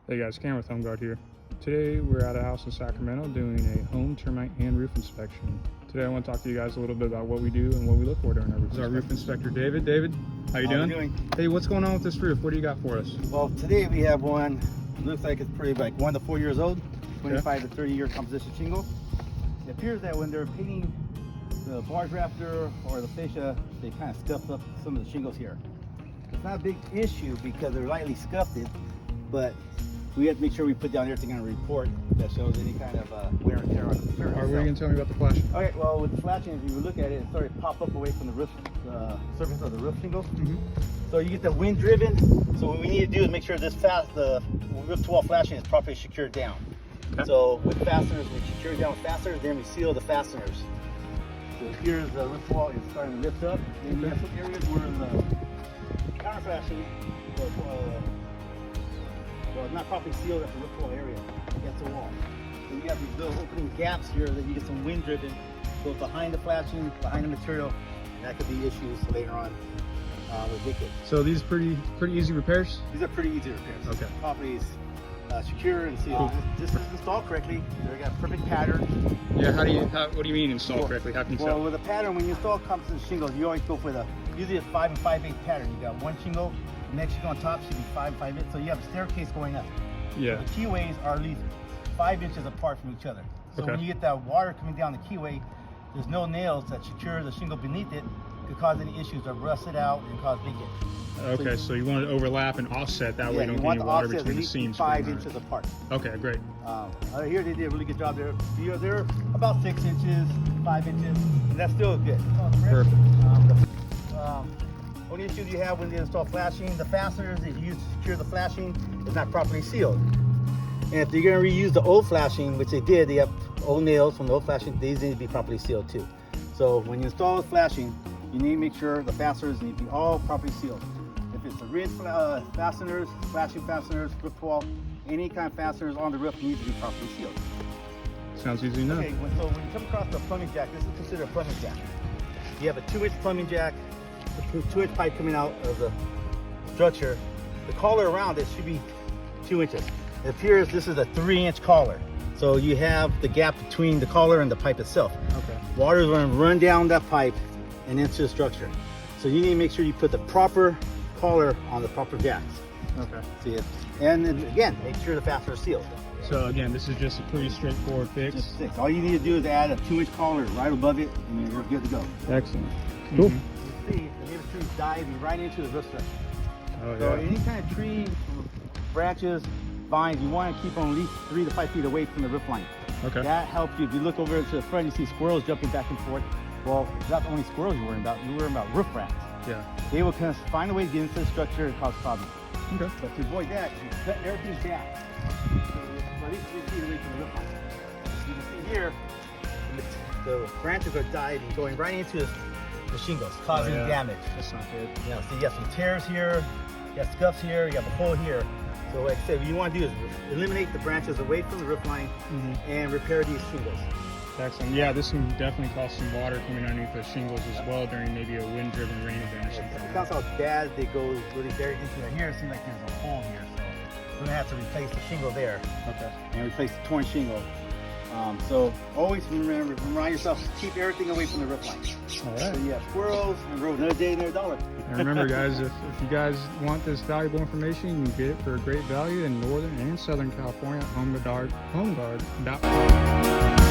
Hey guys, Cam with HomeGuard here. Today we're at a house in Sacramento doing a home termite and roof inspection. Today I want to talk to you guys a little bit about what we do and what we look for during our roof inspection. This is our roof inspector, David. David, how you doing? Hey, what's going on with this roof? What do you got for us? Well, today we have one, looks like it's pretty like 1 to 4 years old, 25 to 30 year composition shingle. It appears that when they're painting the barge rafter or the fascia, they kind of scuffed up some of the shingles here. It's not a big issue because they're lightly scuffed, but we have to make sure we put down everything on a report that shows any kind of wear and tear on the material. All right, what are you going to tell me about the flashing? Okay, well, with the flashing, if you look at it, it started to pop up away from the roof, surface of the roof shingles. So you get the wind driven. So what we need to do is make sure the roof to wall flashing is properly secured down. Okay. So with fasteners, we secure it down with fasteners, then we seal the fasteners. So here's the roof wall is starting to lift up. Then you have some areas where the counter flashing well, not properly sealed at the roof wall area against the wall. So you have these little opening gaps here that you get some wind driven. So behind the flashing, behind the material, and that could be issues later on with leakage. So these are pretty easy repairs? These are pretty easy repairs. Okay. Property is secure and sealed. This is installed correctly. They got a perfect pattern. Yeah, what do you mean installed correctly? How can you tell? Well, with a pattern, when you install composite shingles, you always go for usually a 5 and 5/8 pattern. You got one shingle, the next shingle on top should be 5 and 5/8. So you have a staircase going up. Yeah. So the keyways are at least 5 inches apart from each other. So when you get that water coming down the keyway, there's no nails that secure the shingle beneath it. Could cause any issues of rusted out and cause leakage. Okay, so you want to overlap and offset that way you don't get any water between the seams. 5 inches apart. Okay, great. Here they did a really good job there. They're about 6 inches, 5 inches, and that's still good. Perfect. Only issues you have when they install flashing, the fasteners that you use to secure the flashing is not properly sealed. And if you're going to reuse the old flashing, which they did, they have old nails from the old flashing, these need to be properly sealed too. So when you install the flashing, you need to make sure the fasteners need to be all properly sealed. If it's the ridge fasteners, flashing fasteners, roof wall, any kind of fasteners on the roof need to be properly sealed. Sounds easy enough. Okay, so when you come across the plumbing jack, this is considered a plumbing jack. You have a 2-inch plumbing jack, a 2-inch pipe coming out of the structure. The collar around it should be 2 inches. It appears this is a 3-inch collar. So you have the gap between the collar and the pipe itself. Okay. Water is going to run down that pipe and into the structure. So you need to make sure you put the proper collar on the proper jacks. Okay. See it? And then again, make sure the fastener is sealed. So again, this is just a pretty straightforward fix. Just fix. All you need to do is add a 2-inch collar right above it, and you're good to go. Excellent. Cool. You see, the native trees diving right into the roof structure. Oh, yeah. So any kind of tree, branches, vines, you want to keep them at least 3 to 5 feet away from the roof line. Okay. That helps you. If you look over to the front, you see squirrels jumping back and forth. Well, it's not the only squirrels you're worrying about. You're worrying about roof rats. Yeah. They will kind of find a way to get into the structure and cause problems. Okay. But to avoid that, you cut everything back. So at least 3 feet away from the roof line. You can see here, the branches are diving, going right into the shingles, causing damage. That's not good. Yeah, so you have some tears here, you have scuffs here, you have a hole here. So like I said, what you want to do is eliminate the branches away from the roof line and repair these shingles. Excellent. Yeah, this can definitely cause some water coming underneath the shingles as well during maybe a wind-driven rain event or something. That's how bad they go really buried into it. Here it seems like there's a hole here, so we're gonna have to replace the shingle there. Okay. And replace the torn shingle. So always remind yourself to keep everything away from the roof line. All right. So you have squirrels and road, another day, another dollar. And remember, guys, if you guys want this valuable information, you can get it for a great value in Northern and Southern California at HomeGuard.com.